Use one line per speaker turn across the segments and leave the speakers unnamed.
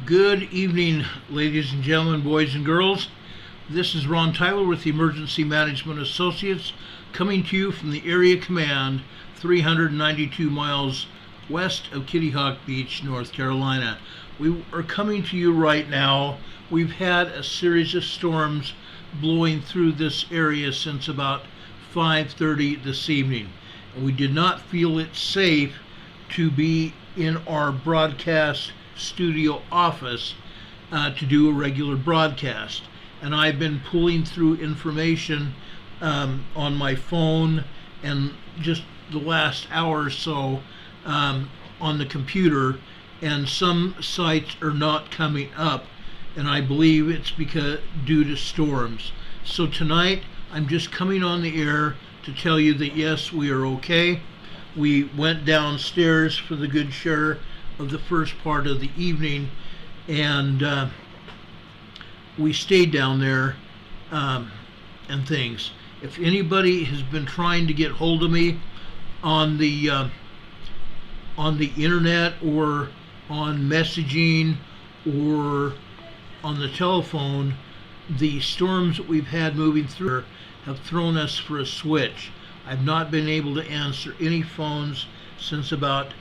Good evening, ladies and gentlemen, boys and girls. This is Ron Tyler with the Emergency Management Associates, coming to you from the Area Command, 392 miles west of Kitty Hawk Beach, North Carolina. We are coming to you right now. We've had a series of storms blowing through this area since about 5:30 this evening, and we did not feel it safe to be in our broadcast studio office to do a regular broadcast. And I've been pulling through information on my phone and just the last hour or so on the computer, and some sites are not coming up, and I believe it's due to storms. So tonight I'm just coming on the air to tell you that yes, we are okay. We went downstairs for the good share of the first part of the evening, and we stayed down there and things. If anybody has been trying to get hold of me on the internet or on messaging or on the telephone, the storms that we've had moving through have thrown us for a switch. I've not been able to answer any phones since about,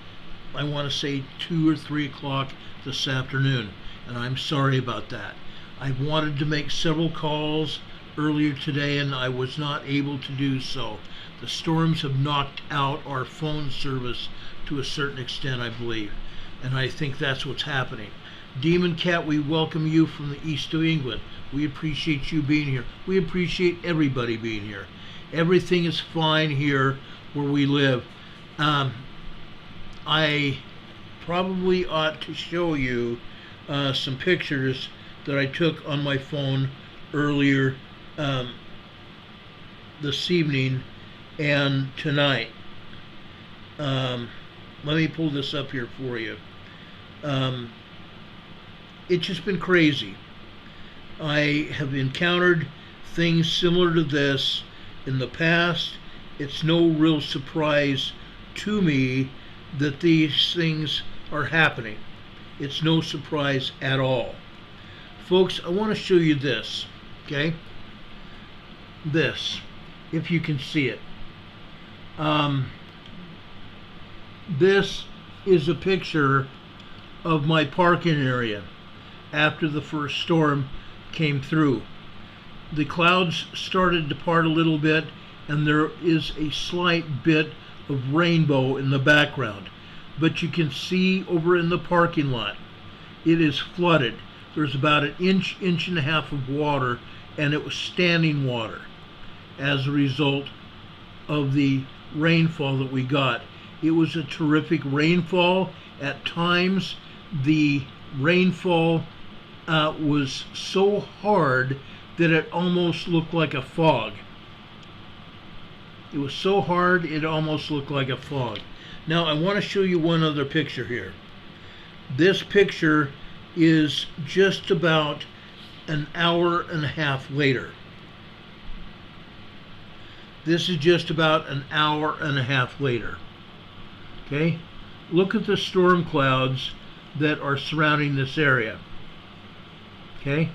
I want to say, 2 or 3 o'clock this afternoon, and I'm sorry about that. I wanted to make several calls earlier today, and I was not able to do so. The storms have knocked out our phone service to a certain extent, I believe, and I think that's what's happening. Demon Cat, we welcome you from the east of England. We appreciate you being here. We appreciate everybody being here. Everything is fine here where we live. I probably ought to show you some pictures that I took on my phone earlier this evening and tonight. Let me pull this up here for you. It's just been crazy. I have encountered things similar to this in the past. It's no real surprise to me that these things are happening. It's no surprise at all. Folks, I want to show you this, okay? This, if you can see it. This is a picture of my parking area after the first storm came through. The clouds started to part a little bit, and there is a slight bit of rainbow in the background, but you can see over in the parking lot it is flooded. There's about an inch and a half of water, and it was standing water as a result of the rainfall that we got. It was a terrific rainfall. At times the rainfall was so hard that it almost looked like a fog. It was so hard it almost looked like a fog. Now I want to show you one other picture here. This picture is just about an hour and a half later. This is just about an hour and a half later. Okay? Look at the storm clouds that are surrounding this area. Okay?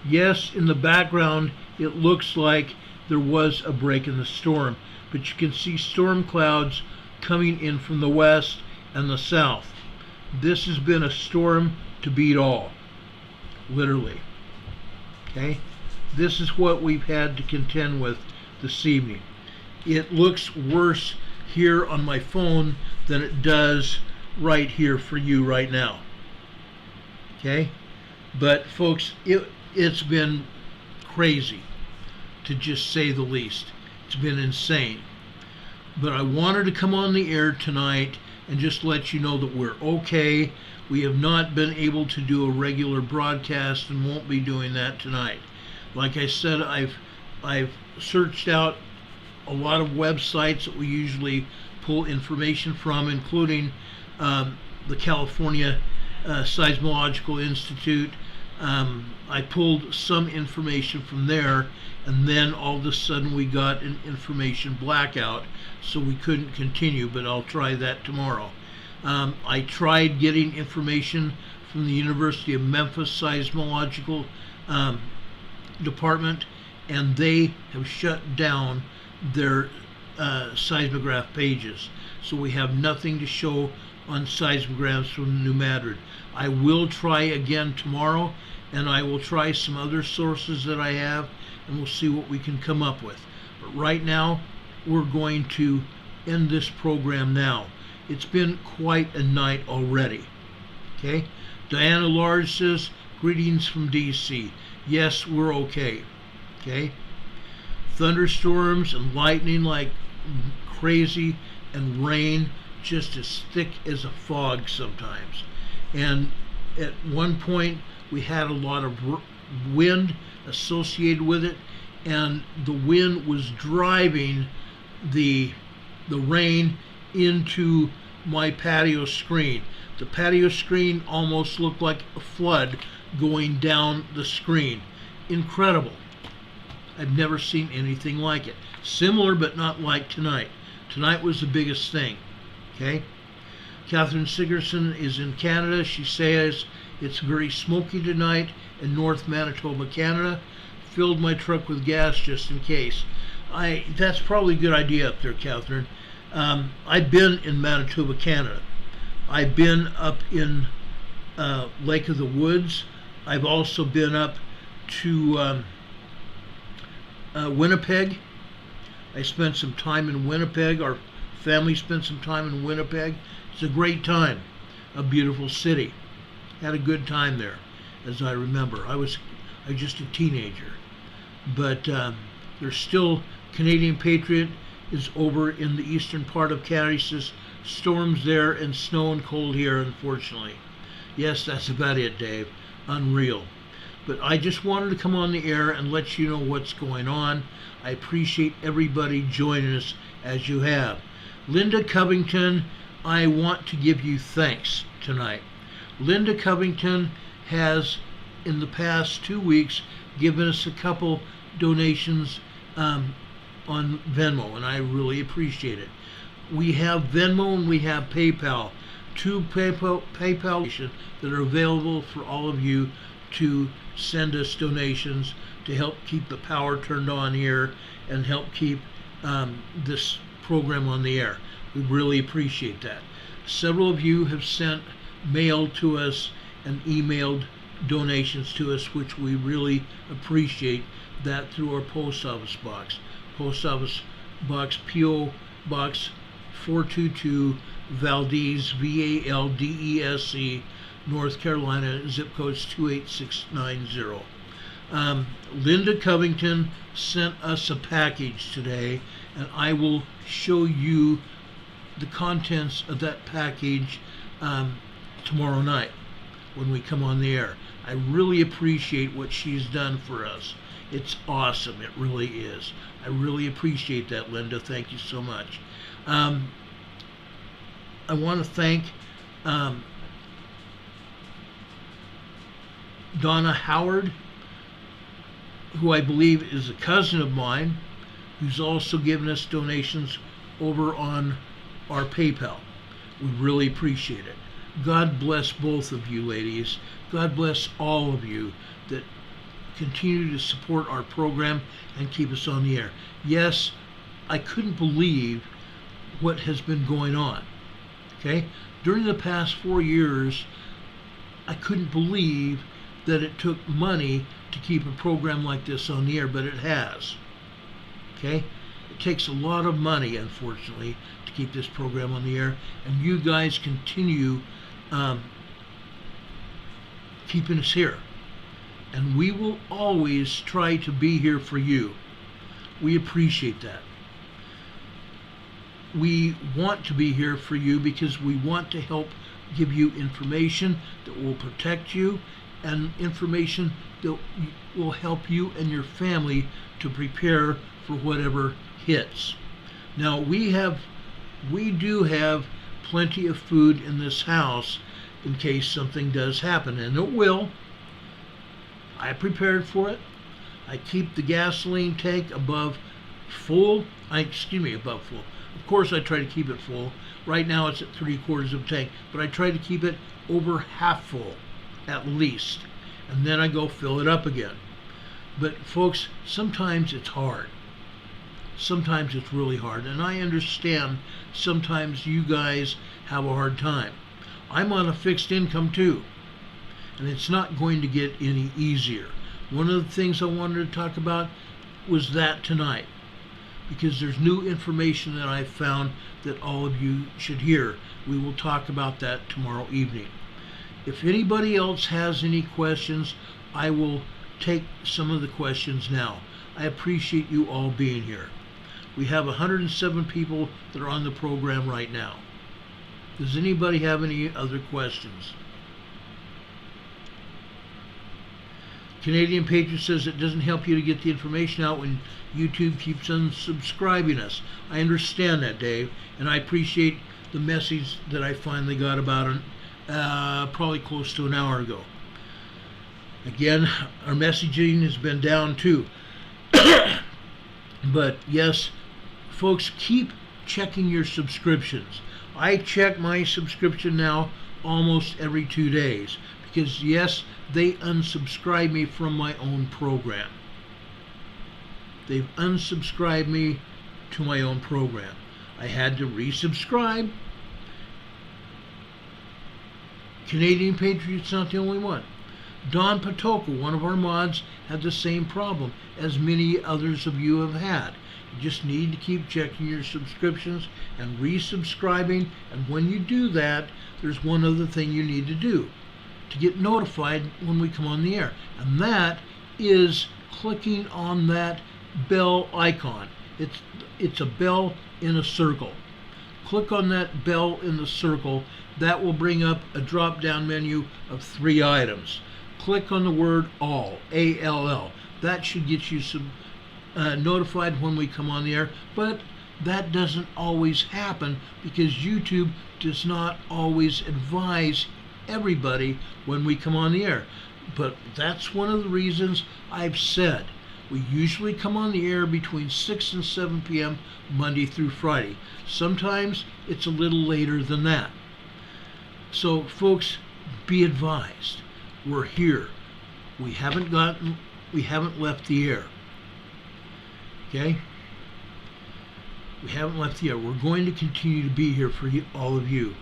Yes, in the background it looks like there was a break in the storm, but you can see storm clouds coming in from the west and the south. This has been a storm to beat all, literally. Okay? This is what we've had to contend with this evening. It looks worse here on my phone than it does right here for you right now. Okay? But folks, it's been crazy, to just say the least. It's been insane. But I wanted to come on the air tonight and just let you know that we're okay. We have not been able to do a regular broadcast and won't be doing that tonight. Like I said, I've searched out a lot of websites that we usually pull information from, including the California Seismological Institute. I pulled some information from there, and then all of a sudden we got an information blackout, so we couldn't continue, but I'll try that tomorrow. I tried getting information from the University of Memphis Seismological Department, and they have shut down their seismograph pages. So we have nothing to show on seismographs from New Madrid. I will try again tomorrow, and I will try some other sources that I have, and we'll see what we can come up with. But right now, we're going to end this program now. It's been quite a night already. Okay? Diana Large says, greetings from DC. Yes, we're okay. Okay? Thunderstorms and lightning like crazy, and rain just as thick as a fog sometimes. And at one point we had a lot of wind associated with it, and the wind was driving the rain into my patio screen. The patio screen almost looked like a flood going down the screen. Incredible. I've never seen anything like it. Similar, but not like tonight. Tonight was the biggest thing. Okay? Catherine Sigerson is in Canada. She says it's very smoky tonight in North Manitoba, Canada. Filled my truck with gas just in case. That's probably a good idea up there, Catherine. I've been in Manitoba, Canada. I've been up in Lake of the Woods. I've also been up to Winnipeg. I spent some time in Winnipeg. Our family spent some time in Winnipeg. It's a great time. A beautiful city. Had a good time there, as I remember. I was just a teenager. But there's still Canadian Patriot is over in the eastern part of Canada. He says storms there and snow and cold here, unfortunately. Yes, that's about it, Dave. Unreal. But I just wanted to come on the air and let you know what's going on. I appreciate everybody joining us as you have. Linda Covington, I want to give you thanks tonight. Linda Covington has, in the past 2 weeks, given us a couple donations on Venmo, and I really appreciate it. We have Venmo and we have PayPal. Two PayPal that are available for all of you to send us donations to help keep the power turned on here and help keep this program on the air. We really appreciate that. Several of you have sent mail to us and emailed donations to us, which we really appreciate that through our post office box. Post office box, P.O. Box 422, Valdese, Valdese, North Carolina, zip code's 28690. Linda Covington sent us a package today, and I will show you the contents of that package tomorrow night when we come on the air. I really appreciate what she's done for us. It's awesome. It really is. I really appreciate that, Linda. Thank you so much. I want to thank Donna Howard, who I believe is a cousin of mine, who's also given us donations over on our PayPal. We really appreciate it. God bless both of you, ladies. God bless all of you that continue to support our program and keep us on the air. Yes, I couldn't believe what has been going on. Okay? During the past 4 years, I couldn't believe that it took money to keep a program like this on the air, but it has. Okay? It takes a lot of money, unfortunately, to keep this program on the air, and you guys continue keeping us here. And we will always try to be here for you. We appreciate that. We want to be here for you because we want to help give you information that will protect you and information that will help you and your family to prepare for whatever hits. Now we do have plenty of food in this house in case something does happen, and it will. I prepared for it. I keep the gasoline tank above full. Above full. Of course I try to keep it full. Right now it's at 3/4 of a tank, but I try to keep it over half full. at least. And then I go fill it up again. But folks, sometimes it's hard. Sometimes it's really hard. And I understand sometimes you guys have a hard time. I'm on a fixed income too. And it's not going to get any easier. One of the things I wanted to talk about was that tonight, because there's new information that I found that all of you should hear. We will talk about that tomorrow evening. If anybody else has any questions, I will take some of the questions now. I appreciate you all being here. We have 107 people that are on the program right now. Does anybody have any other questions? Canadian Patriot says it doesn't help you to get the information out when YouTube keeps unsubscribing us. I understand that, Dave, and I appreciate the message that I finally got about it probably close to an hour ago. Again, our messaging has been down too. But yes, folks, keep checking your subscriptions. I check my subscription now almost every 2 days because, yes, they unsubscribe me from my own program. They've unsubscribed me to my own program. I had to resubscribe. Canadian Patriot's not the only one. Don Patoka, one of our mods, had the same problem as many others of you have had. You just need to keep checking your subscriptions and resubscribing, and when you do that, there's one other thing you need to do to get notified when we come on the air, and that is clicking on that bell icon. It's a bell in a circle. Click on that bell in the circle. That will bring up a drop-down menu of 3 items. Click on the word all, A-L-L. That should get you notified when we come on the air, but that doesn't always happen because YouTube does not always advise everybody when we come on the air. But that's one of the reasons I've said we usually come on the air between 6 and 7 p.m. Monday through Friday. Sometimes it's a little later than that. So folks, be advised. We're here. We haven't left the air. Okay? We haven't left the air. We're going to continue to be here for all of you.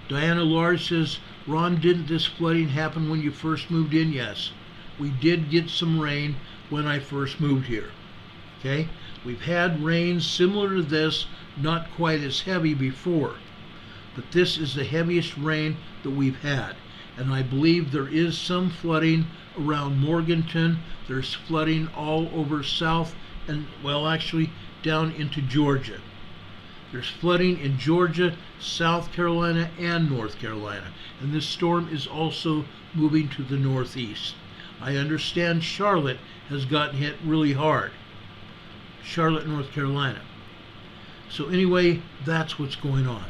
Diana Large says, Ron, didn't this flooding happen when you first moved in? Yes. We did get some rain when I first moved here. Okay? We've had rain similar to this, not quite as heavy before. But this is the heaviest rain that we've had. And I believe there is some flooding around Morganton. There's flooding all over south and, well, actually down into Georgia. There's flooding in Georgia, South Carolina, and North Carolina. And this storm is also moving to the northeast. I understand Charlotte has gotten hit really hard. Charlotte, North Carolina. So anyway, that's what's going on.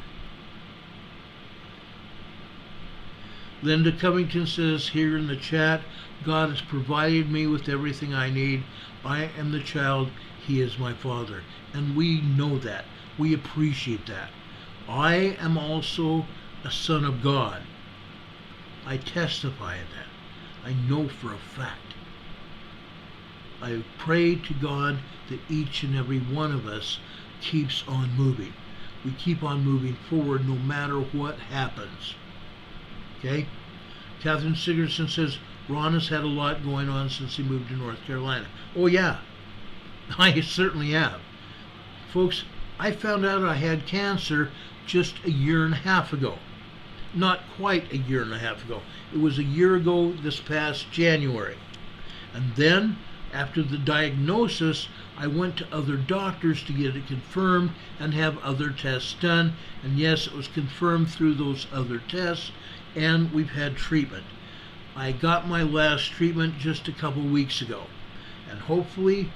Linda Covington says here in the chat, God has provided me with everything I need. I am the child. He is my father. And we know that. We appreciate that. I am also a son of God. I testify of that. I know for a fact. I pray to God that each and every one of us keeps on moving. We keep on moving forward no matter what happens. Okay? Catherine Sigerson says, Ron has had a lot going on since he moved to North Carolina. Oh yeah, I certainly have. Folks, I found out I had cancer just a year and a half ago. Not quite a year and a half ago. It was a year ago this past January. And then, after the diagnosis, I went to other doctors to get it confirmed and have other tests done. And yes, it was confirmed through those other tests, and we've had treatment. I got my last treatment just a couple weeks ago. And hopefully,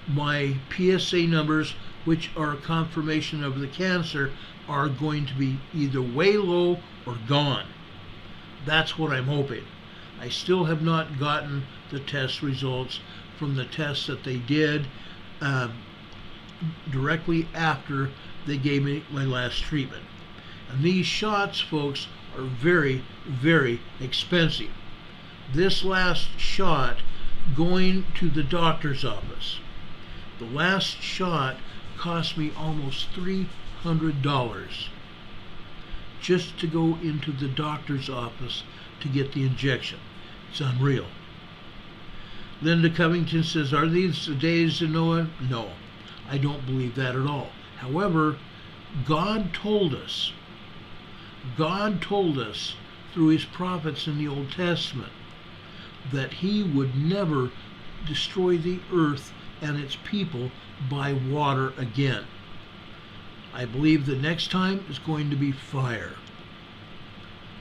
my PSA numbers, which are a confirmation of the cancer, are going to be either way low or gone. That's what I'm hoping. I still have not gotten the test results from the tests that they did directly after they gave me my last treatment. And these shots, folks, are very, very expensive. this last shot going to the doctor's office. The last shot cost me almost $300 just to go into the doctor's office to get the injection. It's unreal. Linda Covington says, are these the days of Noah? No, I don't believe that at all. However, God told us through his prophets in the Old Testament that he would never destroy the earth and its people by water again. I believe the next time is going to be fire.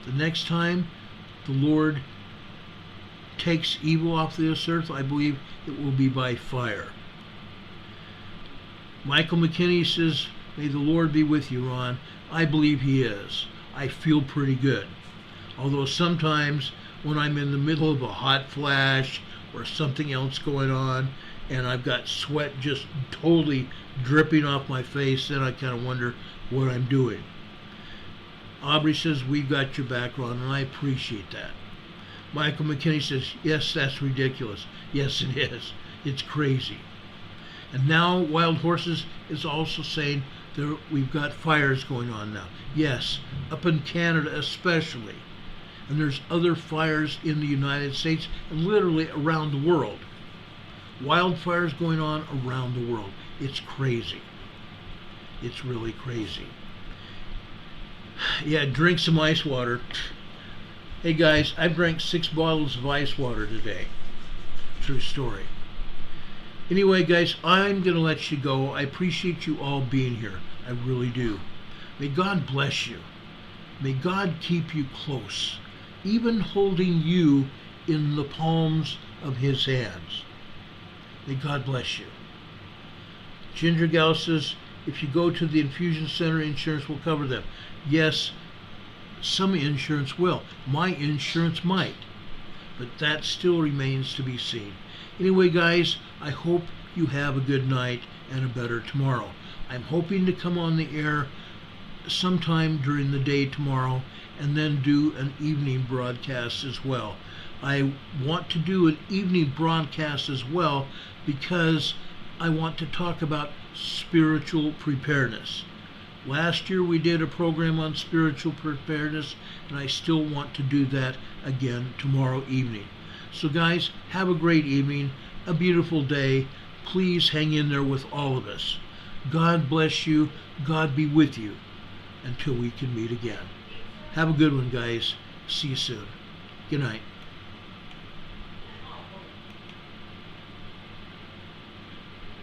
The next time the Lord takes evil off this earth, I believe it will be by fire. Michael McKinney says, may the Lord be with you, Ron. I believe he is. I feel pretty good. Although sometimes when I'm in the middle of a hot flash or something else going on and I've got sweat just totally dripping off my face, then I kind of wonder what I'm doing. Aubrey says, we've got your back, Ron, and I appreciate that. Michael McKinney says, yes, that's ridiculous. Yes, it is. It's crazy. And now Wild Horses is also saying that we've got fires going on now. Yes, up in Canada especially. And there's other fires in the United States and literally around the world. Wildfires going on around the world. It's crazy. It's really crazy. Yeah, drink some ice water. Hey guys, I drank 6 bottles of ice water today. True story. Anyway, guys, I'm going to let you go. I appreciate you all being here. I really do. May God bless you. May God keep you close, even holding you in the palms of his hands. May God bless you. Ginger Gal says, if you go to the infusion center, insurance will cover them. Yes, some insurance will. My insurance might. But that still remains to be seen. Anyway, guys, I hope you have a good night and a better tomorrow. I'm hoping to come on the air sometime during the day tomorrow and then do an evening broadcast as well. I want to do an evening broadcast as well because I want to talk about spiritual preparedness. Last year we did a program on spiritual preparedness, and I still want to do that again tomorrow evening. So guys, have a great evening, a beautiful day. Please hang in there with all of us. God bless you. God be with you until we can meet again. Have a good one, guys. See you soon. Good night.